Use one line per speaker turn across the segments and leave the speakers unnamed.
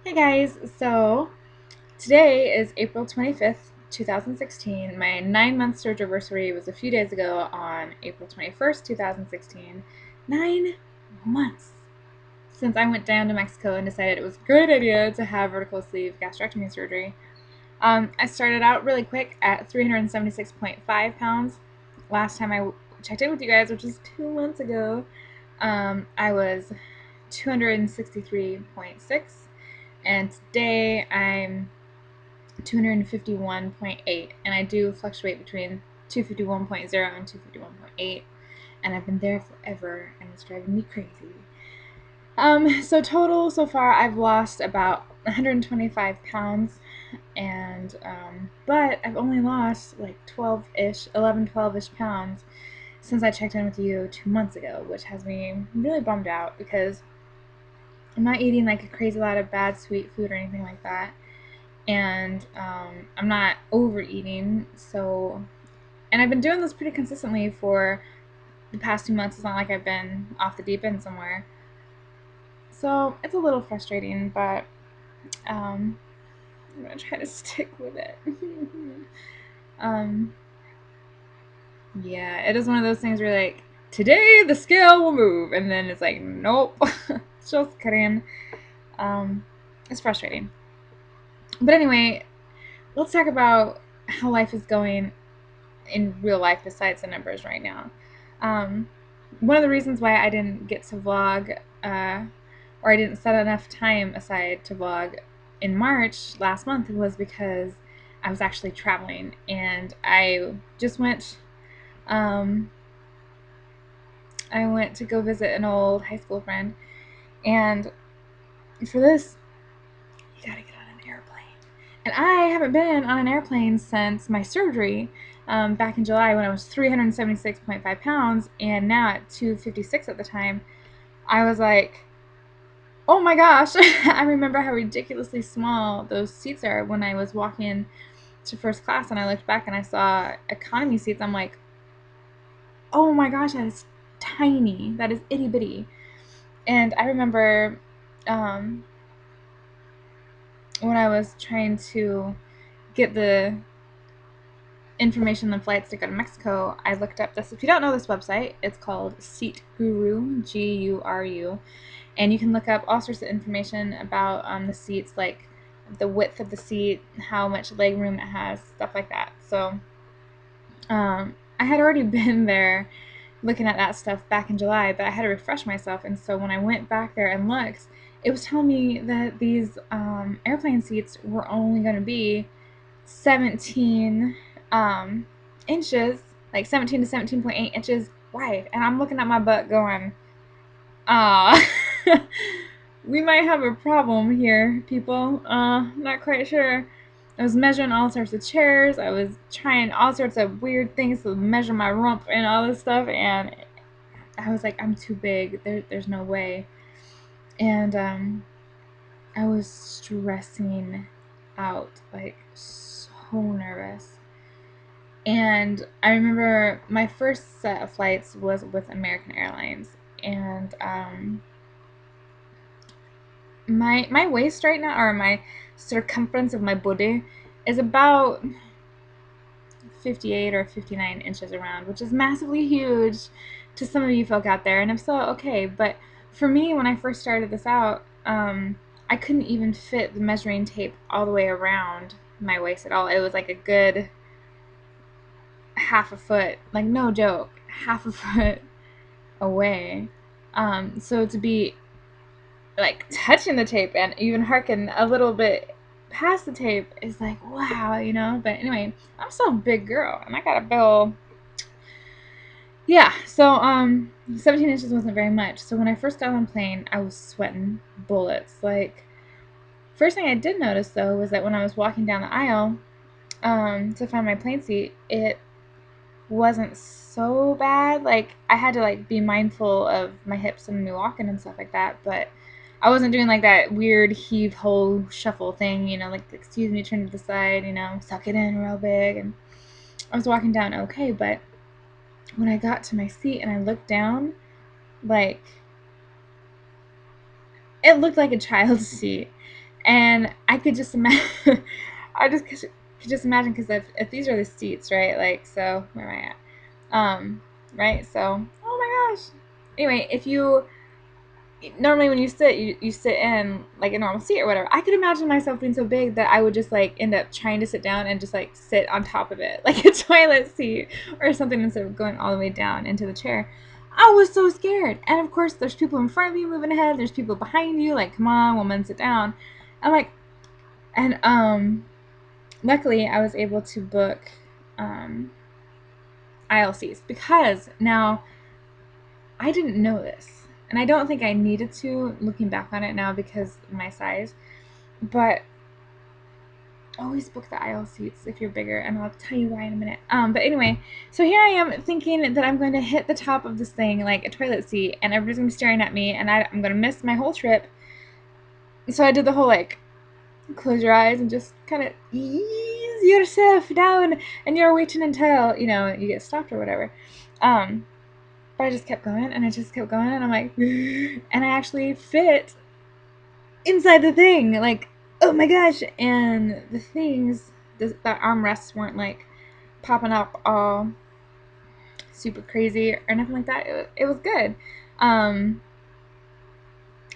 Hey guys, so today is April 25th, 2016. My 9-month Surgeversary was a few days ago on April 21st, 2016. 9 months since I went down to Mexico and decided it was a great idea to have vertical sleeve gastrectomy surgery. I started out really quick at 376.5 pounds. Last time I checked in with you guys, which is 2 months ago, I was 263.6, and today I'm 251.8, and I do fluctuate between 251.0 and 251.8, and I've been there forever, and it's driving me crazy. So total so far, I've lost about 125 pounds, and but I've only lost like 12-ish, 11, 12-ish pounds since I checked in with you 2 months ago, which has me really bummed out because I'm not eating like a crazy lot of bad sweet food or anything like that, and I'm not overeating. So, and I've been doing this pretty consistently for the past 2 months. It's not like I've been off the deep end somewhere. So it's a little frustrating, but um, I'm gonna try to stick with it. um, yeah, it is one of those things where like today the scale will move, and then it's like nope, just kidding. Um, it's frustrating. But anyway, let's talk about how life is going in real life besides the numbers right now. Um, One of the reasons why I didn't get to vlog, or I didn't set enough time aside to vlog in March last month, was because I was actually traveling, and um, I went to go visit an old high school friend, and for this, you gotta get on an airplane. And I haven't been on an airplane since my surgery back in July when I was 376.5 pounds, and now at 256 at the time. I was like, oh my gosh, I remember how ridiculously small those seats are when I was walking to first class, and I looked back and I saw economy seats. I'm like, oh my gosh, that is tiny. That is itty bitty. And I remember um, when I was trying to get the information on flights to go to Mexico, I looked up this. If you don't know this website, it's called Seat Guru, Guru, and you can look up all sorts of information about the seats, like the width of the seat, how much leg room it has, stuff like that. So I had already been there looking at that stuff back in July, but I had to refresh myself. And so when I went back there and looked, it was telling me that these airplane seats were only going to be 17 inches, like 17 to 17.8 inches wide. And I'm looking at my butt going, ah, we might have a problem here, people. Not quite sure. I was measuring all sorts of chairs. I was trying all sorts of weird things to measure my rump and all this stuff. And I was like, I'm too big. There's no way. And I was stressing out, like so nervous. And I remember my first set of flights was with American Airlines, and my waist right now, or my circumference of my body, is about 58 or 59 inches around, which is massively huge to some of you folk out there. And if so, okay. But for me, when I first started this out, I couldn't even fit the measuring tape all the way around my waist at all. It was like a good half a foot, like no joke, half a foot away. So to be like touching the tape and even harken a little bit past the tape is like wow, you know. But anyway, I'm still a big girl, and I got a big old, yeah. So 17 inches wasn't very much. So when I first got on the plane, I was sweating bullets. Like, first thing I did notice though was that when I was walking down the aisle to find my plane seat, it wasn't so bad. Like, I had to like be mindful of my hips and me walking and stuff like that, but I wasn't doing like that weird heave ho shuffle thing, you know, like excuse me, turn to the side, you know, suck it in real big. And I was walking down okay, but when I got to my seat and I looked down, like, it looked like a child's seat. And I could just imagine, I just could just imagine, because if these are the seats, right? Like, so, where am I at? Right? So, oh my gosh. Anyway, if you, normally when you sit, you sit in like a normal seat or whatever. I could imagine myself being so big that I would just like end up trying to sit down and just like sit on top of it, like a toilet seat or something, instead of going all the way down into the chair. I was so scared. And of course, there's people in front of you moving ahead, there's people behind you, like, come on, woman, sit down. I'm like, and luckily I was able to book um, aisle seats, because now I didn't know this, and I don't think I needed to, looking back on it now, because of my size. But always book the aisle seats if you're bigger, and I'll tell you why in a minute. But anyway, so here I am thinking that I'm going to hit the top of this thing like a toilet seat, and everybody's gonna be staring at me, and I'm gonna miss my whole trip. So I did the whole like close your eyes and just kind of ease yourself down, and you're waiting until you get stopped or whatever. But I just kept going, and I just kept going, and I'm like, and I actually fit inside the thing, like, oh my gosh. And the things, the armrests weren't like popping up all super crazy or nothing like that. It was good. um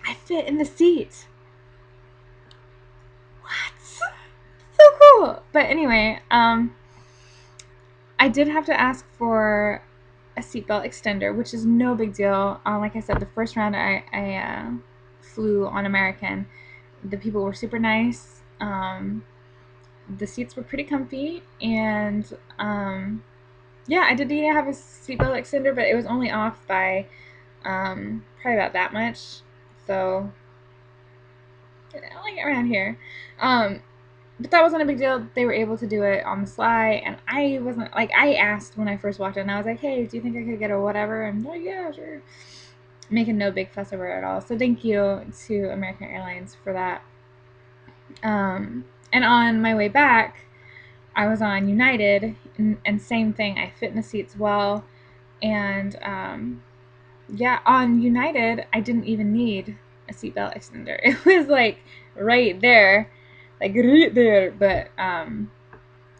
I fit in the seat. What? So cool. But anyway, I did have to ask for a seatbelt extender, which is no big deal. Like I said, the first round I flew on American, the people were super nice. The seats were pretty comfy, and yeah, I did need to have a seatbelt extender, but it was only off by probably about that much. So like around here. Um, but that wasn't a big deal. They were able to do it on the sly, and I wasn't like, I asked when I first walked in. I was like, "Hey, do you think I could get a whatever?" And they're like, "Yeah, sure." Making no big fuss over it at all. So thank you to American Airlines for that. And on my way back, I was on United, and same thing. I fit in the seats well, and yeah, on United, I didn't even need a seatbelt extender. It was like right there, like right there. But I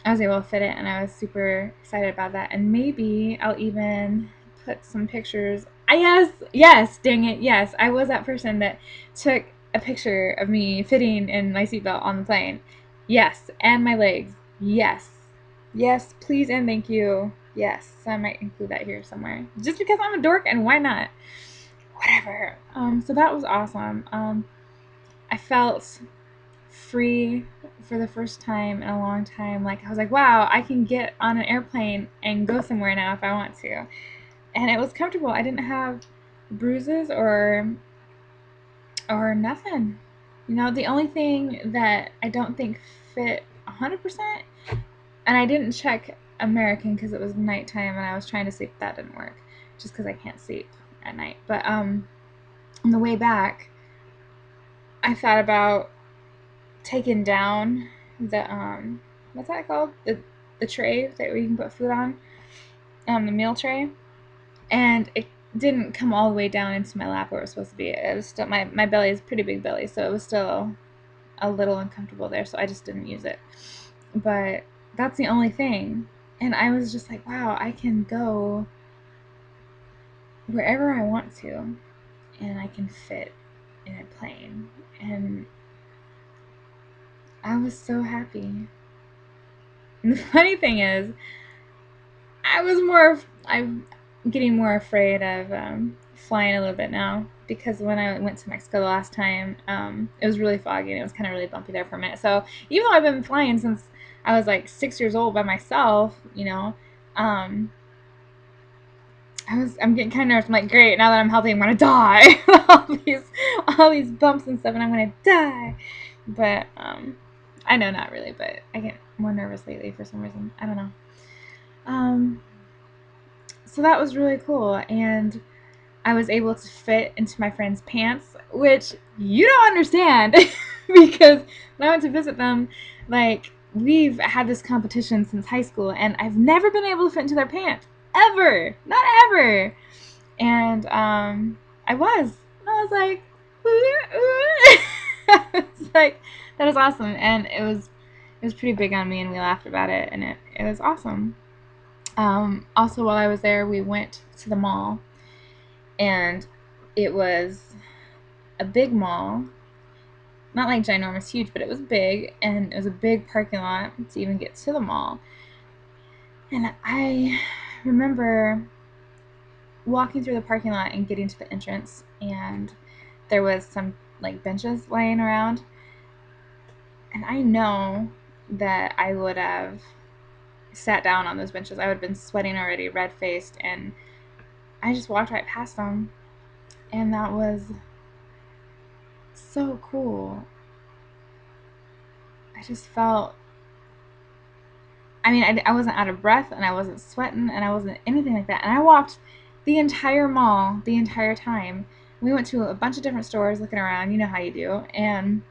was able to fit it, and I was super excited about that. And maybe I'll even put some pictures. Yes, dang it, yes. I was that person that took a picture of me fitting in my seatbelt on the plane. Yes, and my legs. Yes. Yes, please and thank you. Yes, so I might include that here somewhere. Just because I'm a dork, and why not? Whatever. So that was awesome. I felt free for the first time in a long time. Like, I was like, wow, I can get on an airplane and go somewhere now if I want to. And it was comfortable. I didn't have bruises or nothing. The only thing that I don't think fit 100%, and I didn't check American because it was nighttime and I was trying to sleep. That didn't work, just because I can't sleep at night. But on the way back, I thought about taking down the what's that called, the tray that we can put food on, the meal tray, and it didn't come all the way down into my lap where it was supposed to be. It was still, my belly is pretty big belly, so it was still a little uncomfortable there, so I just didn't use it. But that's the only thing, and I was just like, wow, I can go wherever I want to, and I can fit in a plane. And I was so happy. And the funny thing is, I'm getting more afraid of flying a little bit now, because when I went to Mexico the last time, it was really foggy and it was kind of really bumpy there for a minute. So even though I've been flying since I was like 6 years old by myself, um, I'm getting kind of nervous. I'm like, great, now that I'm healthy, I'm gonna die. all these bumps and stuff, and I'm gonna die. But I know not really, but I get more nervous lately for some reason. I don't know. Um, so that was really cool, and I was able to fit into my friend's pants, which you don't understand because when I went to visit them, like, we've had this competition since high school, and I've never been able to fit into their pants. Ever. Not ever. And I was like, It's like, that is awesome. And it was pretty big on me, and we laughed about it, and it was awesome. Also, while I was there, we went to the mall, and it was a big mall, not like ginormous huge, but it was big, and it was a big parking lot to even get to the mall. And I remember walking through the parking lot and getting to the entrance, and there was some like benches laying around, and I know that I would have sat down on those benches. I would have been sweating already, red faced, and I just walked right past them, and that was so cool. I just felt, I mean, I wasn't out of breath, and I wasn't sweating, and I wasn't anything like that. And I walked the entire mall the entire time. We went to a bunch of different stores looking around, you know how you do, and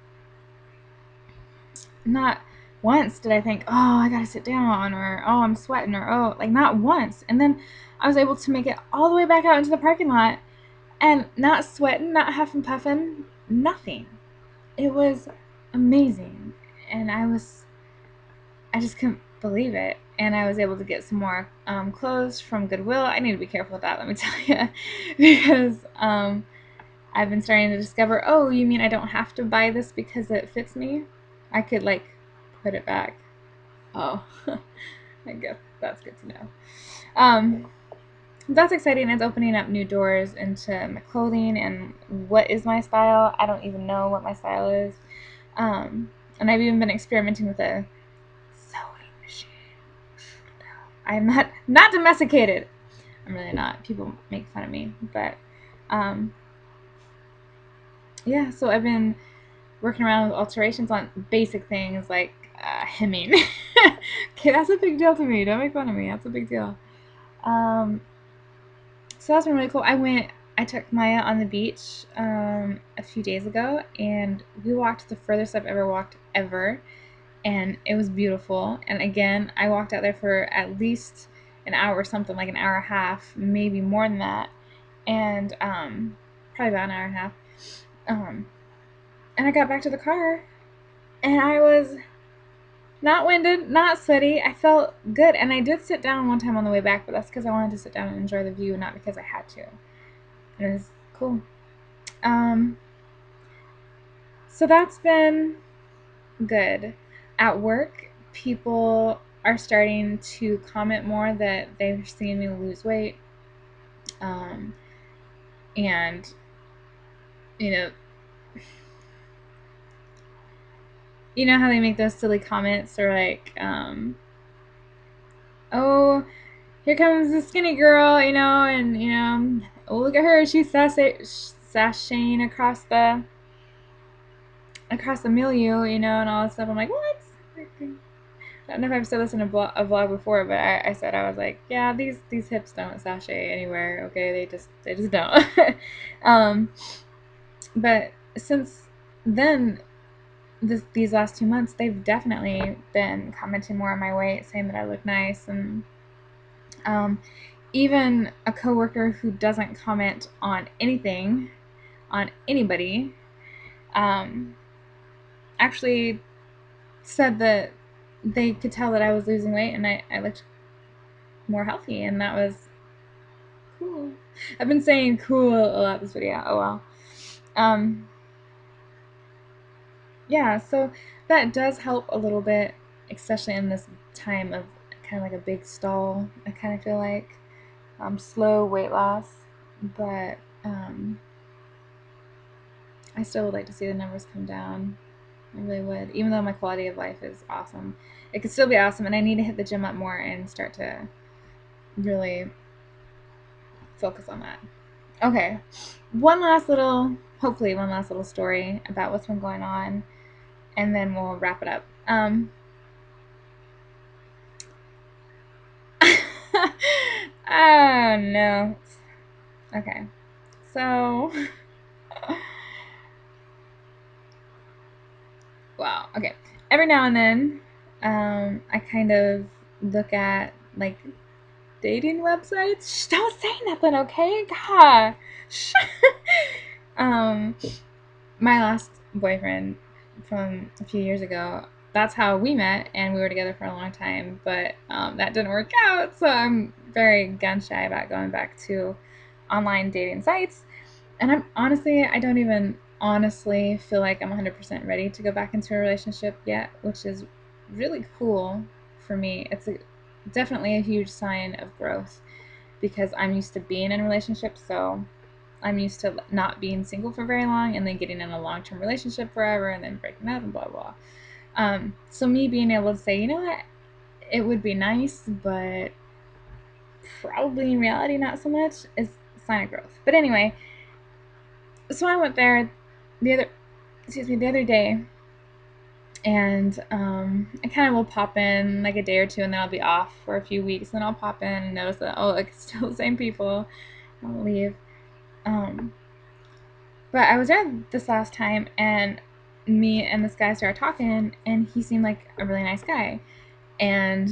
not once did I think, oh, I gotta sit down, or oh, I'm sweating, or oh, like not once. And then I was able to make it all the way back out into the parking lot and not sweating, not huffing puffing, nothing. It was amazing. And I just couldn't believe it. And I was able to get some more clothes from Goodwill. I need to be careful with that, let me tell you, because I've been starting to discover, oh, you mean I don't have to buy this because it fits me? I could like put it back. Oh, I guess that's good to know. Um, that's exciting. It's opening up new doors into my clothing and what is my style. I don't even know what my style is. And I've even been experimenting with a sewing machine. I'm not domesticated. I'm really not. People make fun of me, but um, yeah. So I've been working around with alterations on basic things like hemming. Okay, that's a big deal to me. Don't make fun of me. That's a big deal. Um, so that's been really cool. I took Maya on the beach a few days ago, and we walked the furthest I've ever walked ever, and it was beautiful. And again, I walked out there for at least an hour or something, like an hour and a half, maybe more than that, and probably about an hour and a half. Um, and I got back to the car, and I was not winded, not sweaty. I felt good, and I did sit down one time on the way back, but that's because I wanted to sit down and enjoy the view, not because I had to. It was cool. Um, so that's been good. At work, people are starting to comment more that they've seen me lose weight. Um, and, you know, you know how they make those silly comments or like, oh, here comes the skinny girl, and, oh, look at her. She's sashaying across the milieu, and all this stuff. I'm like, what? I don't know if I've said this in a vlog before, but I said, I was like, yeah, these hips don't sashay anywhere. Okay, they just don't. um, but since then, these last 2 months, they've definitely been commenting more on my weight, saying that I look nice, and um, even a coworker who doesn't comment on anything on anybody, um, actually said that they could tell that I was losing weight, and I looked more healthy, and that was cool. I've been saying cool a lot this video. Oh well. Um, yeah, so that does help a little bit, especially in this time of kind of like a big stall. I kind of feel like slow weight loss, but I still would like to see the numbers come down. I really would, even though my quality of life is awesome. It could still be awesome, and I need to hit the gym up more and start to really focus on that. Okay, hopefully one last little story about what's been going on, and then we'll wrap it up. Oh no. Okay, so wow. Okay, every now and then, I kind of look at like dating websites. Shh, don't say nothing, okay? Gosh. um, my last boyfriend from a few years ago, that's how we met, and we were together for a long time. But that didn't work out, so I'm very gun shy about going back to online dating sites. And I don't even honestly feel like I'm 100% ready to go back into a relationship yet, which is really cool for me. Definitely a huge sign of growth because I'm used to being in a relationship, so I'm used to not being single for very long and then getting in a long-term relationship forever and then breaking up and blah blah. So me being able to say, you know what, it would be nice, but probably in reality not so much, is a sign of growth. But anyway, so I went there the other the other day, and I kind of will pop in like a day or two, and then I'll be off for a few weeks. And then I'll pop in and notice that, oh, like, it's still the same people. I'll leave. Um, but I was there this last time, and me and this guy started talking, and he seemed like a really nice guy. And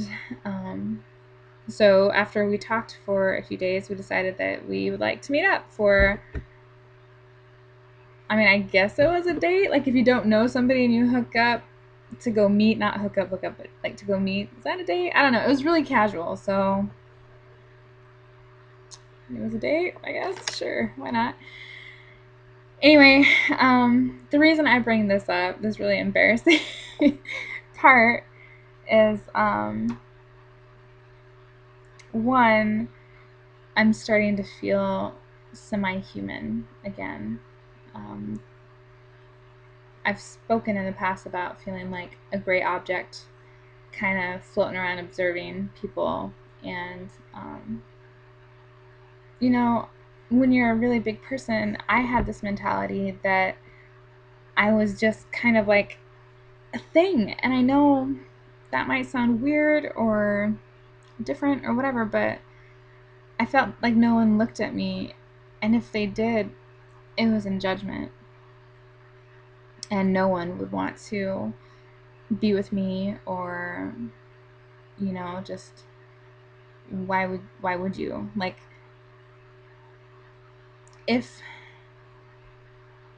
so after we talked for a few days, we decided that we would like to meet up for, I mean, I guess it was a date. Like, if you don't know somebody and you hook up, to go meet, not hook up, but like to go meet. Is that a date? I don't know. It was really casual, so it was a date, I guess. Sure, why not? Anyway, the reason I bring this up, this really embarrassing part, is one, I'm starting to feel semi-human again. Um, I've spoken in the past about feeling like a gray object, kind of floating around observing people, and you know, when you're a really big person, I had this mentality that I was just kind of like a thing. And I know that might sound weird or different or whatever, but I felt like no one looked at me. And if they did, it was in judgment. And no one would want to be with me, or, just why would you? Like, if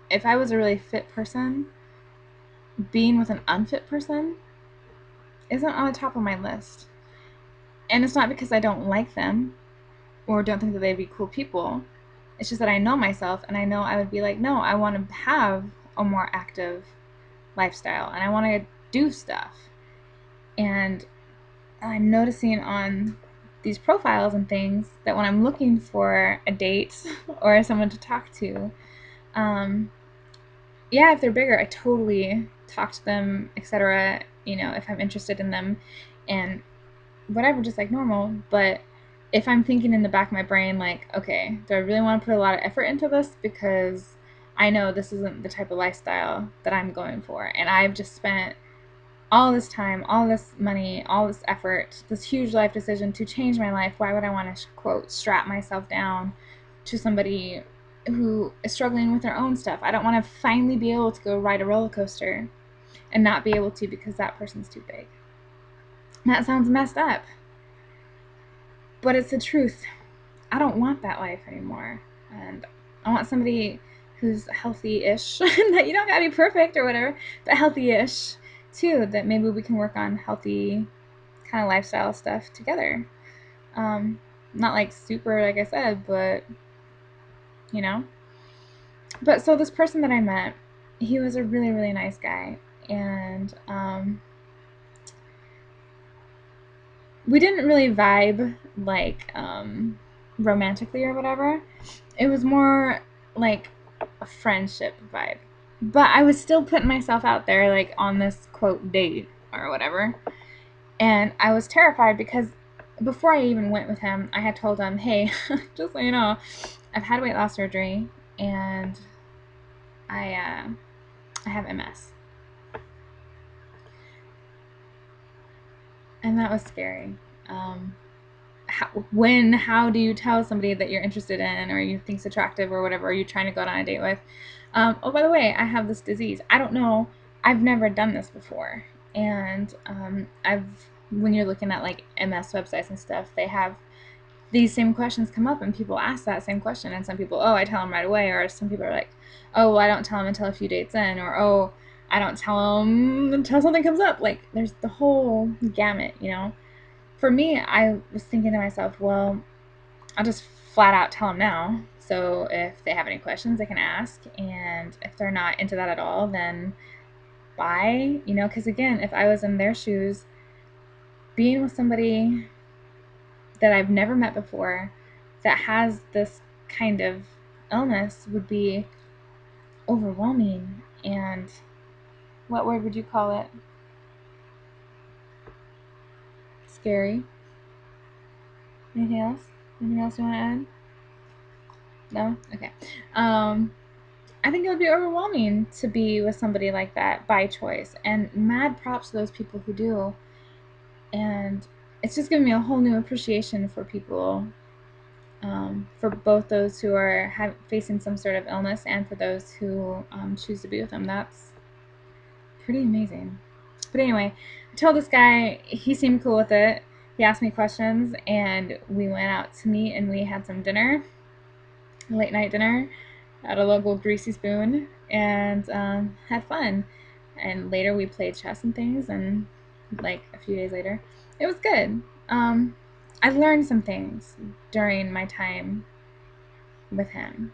if I was a really fit person, being with an unfit person isn't on the top of my list. And it's not because I don't like them or don't think that they'd be cool people. It's just that I know myself, and I know I would be like, no, I want to have a more active lifestyle and I want to do stuff. And I'm noticing on these profiles and things that when I'm looking for a date or someone to talk to, um, yeah, if they're bigger, I totally talk to them, etc. If I'm interested in them, and whatever, just like normal. But if I'm thinking in the back of my brain, like, okay, do I really want to put a lot of effort into this? Because I know this isn't the type of lifestyle that I'm going for. And I've just spent all this time, all this money, all this effort, this huge life decision to change my life. Why would I want to, quote, strap myself down to somebody who is struggling with their own stuff? I don't want to finally be able to go ride a roller coaster and not be able to because that person's too big. That sounds messed up, but it's the truth. I don't want that life anymore. And I want somebody who's healthy-ish. That you don't gotta be perfect or whatever, but healthy-ish too. That maybe we can work on healthy kind of lifestyle stuff together. Not like super, like I said, but you know. But so this person that I met, he was a really, really nice guy, and we didn't really vibe like romantically or whatever. It was more like a friendship vibe. But I was still putting myself out there, like on this quote date or whatever. And I was terrified because before I even went with him, I had told him, hey, just so you know, I've had weight loss surgery and I have MS. And that was scary. Um, how do you tell somebody that you're interested in or you think's attractive or whatever, or you're trying to go on a date with, oh, by the way, I have this disease? I don't know. I've never done this before. And when you're looking at like MS websites and stuff, they have these same questions come up and people ask that same question, and some people, oh, I tell them right away, or some people are like, oh, well, I don't tell them until a few dates in, or oh, I don't tell them until something comes up. Like, there's the whole gamut, you know. For me, I was thinking to myself, well, I'll just flat out tell them now. So if they have any questions, they can ask. And if they're not into that at all, then bye. You know, because again, if I was in their shoes, being with somebody that I've never met before that has this kind of illness would be overwhelming. And what word would you call it? Scary. Anything else? Anything else you want to add? No? Okay. I think it would be overwhelming to be with somebody like that by choice. And mad props to those people who do. And it's just given me a whole new appreciation for people, for both those who are facing some sort of illness and for those who choose to be with them. That's pretty amazing. But anyway, I told this guy, he seemed cool with it. He asked me questions, and we went out to meet, and we had some dinner, late night dinner at a local Greasy Spoon, and had fun. And later we played chess and things, and like a few days later, it was good. I learned some things during my time with him.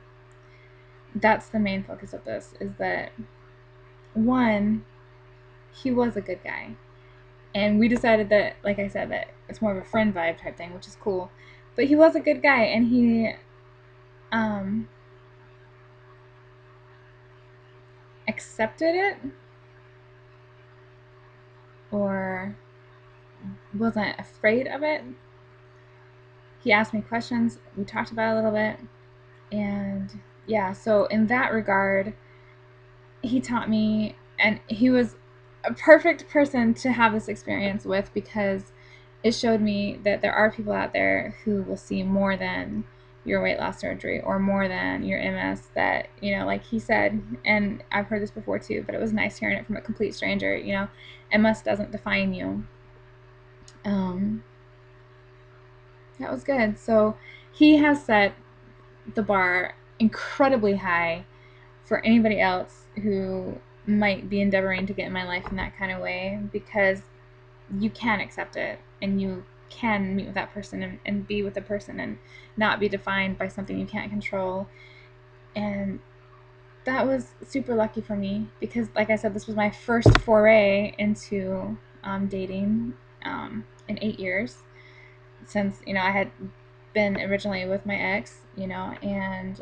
That's the main focus of this, is that one, he was a good guy. And we decided that, like I said, that it's more of a friend vibe type thing, which is cool. But he was a good guy, and he accepted it, or wasn't afraid of it. He asked me questions. We talked about it a little bit. And yeah, so in that regard, he taught me, and he was a perfect person to have this experience with, because it showed me that there are people out there who will see more than your weight loss surgery or more than your MS. That, you know, like he said, and I've heard this before too, but it was nice hearing it from a complete stranger, you know, MS doesn't define you. That was good. So he has set the bar incredibly high for anybody else who might be endeavoring to get in my life in that kind of way, because you can accept it, and you can meet with that person, and be with the person and not be defined by something you can't control. And that was super lucky for me, because like I said, this was my first foray into dating in 8 years, since, you know, I had been originally with my ex, you know, and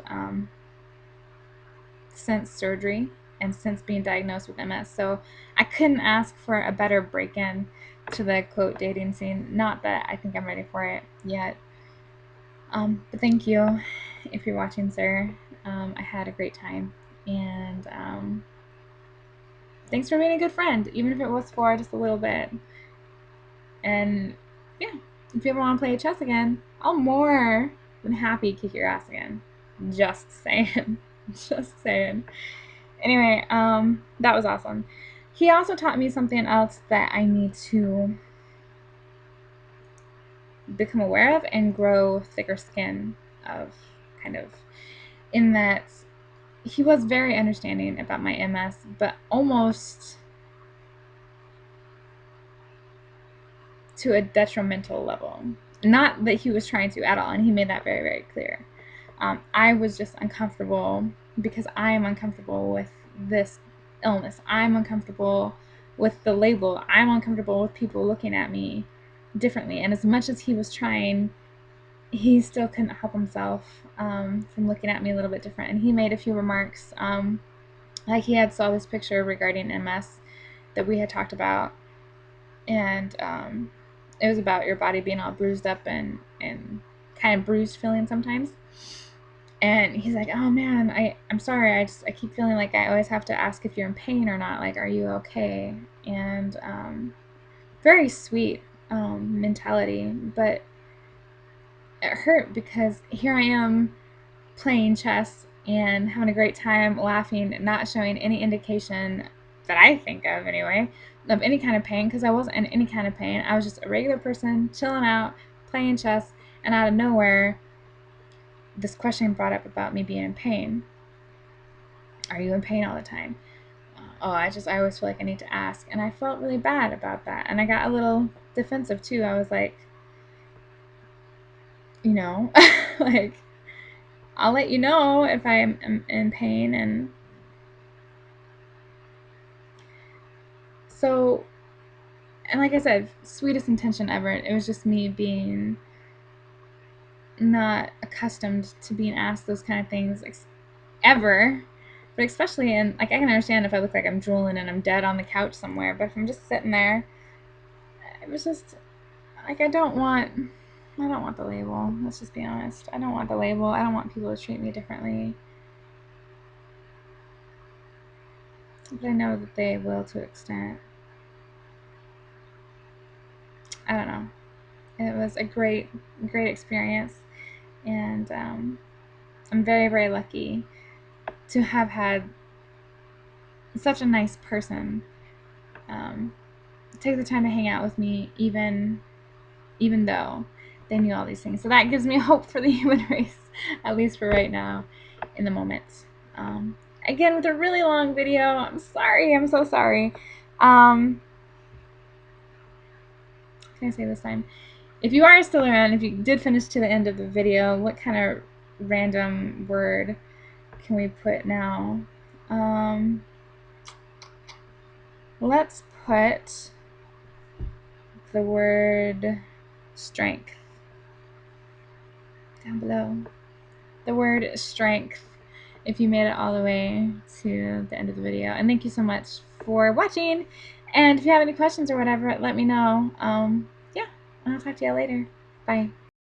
since surgery and since being diagnosed with MS. So I couldn't ask for a better break-in to the quote dating scene. Not that I think I'm ready for it yet. But thank you if you're watching, sir. I had a great time, and thanks for being a good friend, even if it was for just a little bit. And yeah, if you ever want to play chess again, I'll more than happy kick your ass again. Just saying. Just saying. Anyway, that was awesome. He also taught me something else that I need to become aware of and grow thicker skin of, kind of, in that he was very understanding about my MS, but almost to a detrimental level. Not that he was trying to at all, and he made that very, very clear. I was just uncomfortable because I am uncomfortable with this illness. I'm uncomfortable with the label. I'm uncomfortable with people looking at me differently. And as much as he was trying, he still couldn't help himself from looking at me a little bit different. And he made a few remarks, like he had saw this picture regarding MS that we had talked about, and it was about your body being all bruised up and kind of bruised feeling sometimes. And he's like, oh man, I'm sorry, I keep feeling like I always have to ask if you're in pain or not, like, are you okay? And very sweet mentality, but it hurt, because here I am playing chess and having a great time, laughing, not showing any indication that I think of anyway, of any kind of pain, because I wasn't in any kind of pain. I was just a regular person chilling out, playing chess, And out of nowhere, this question brought up about me being in pain. Are you in pain all the time? I always feel like I need to ask. And I felt really bad about that. And I got a little defensive too. I was like, like, I'll let you know if I'm in pain. And so, and like I said, sweetest intention ever. It was just me being not accustomed to being asked those kind of things ever. But especially in, like, I can understand if I look like I'm drooling and I'm dead on the couch somewhere. But if I'm just sitting there, it was just like, I don't want the label. Let's just be honest. I don't want the label. I don't want people to treat me differently. But I know that they will to an extent. I don't know. It was a great experience. And I'm very, very lucky to have had such a nice person take the time to hang out with me, even though they knew all these things. So that gives me hope for the human race, at least for right now, in the moment. Again, with a really long video. I'm sorry. I'm so sorry. What can I say this time? If you are still around, if you did finish to the end of the video, what kind of random word can we put now? Let's put the word strength down below. The word strength, if you made it all the way to the end of the video. And thank you so much for watching. And if you have any questions or whatever, let me know. Yeah, I'll talk to you later. Bye.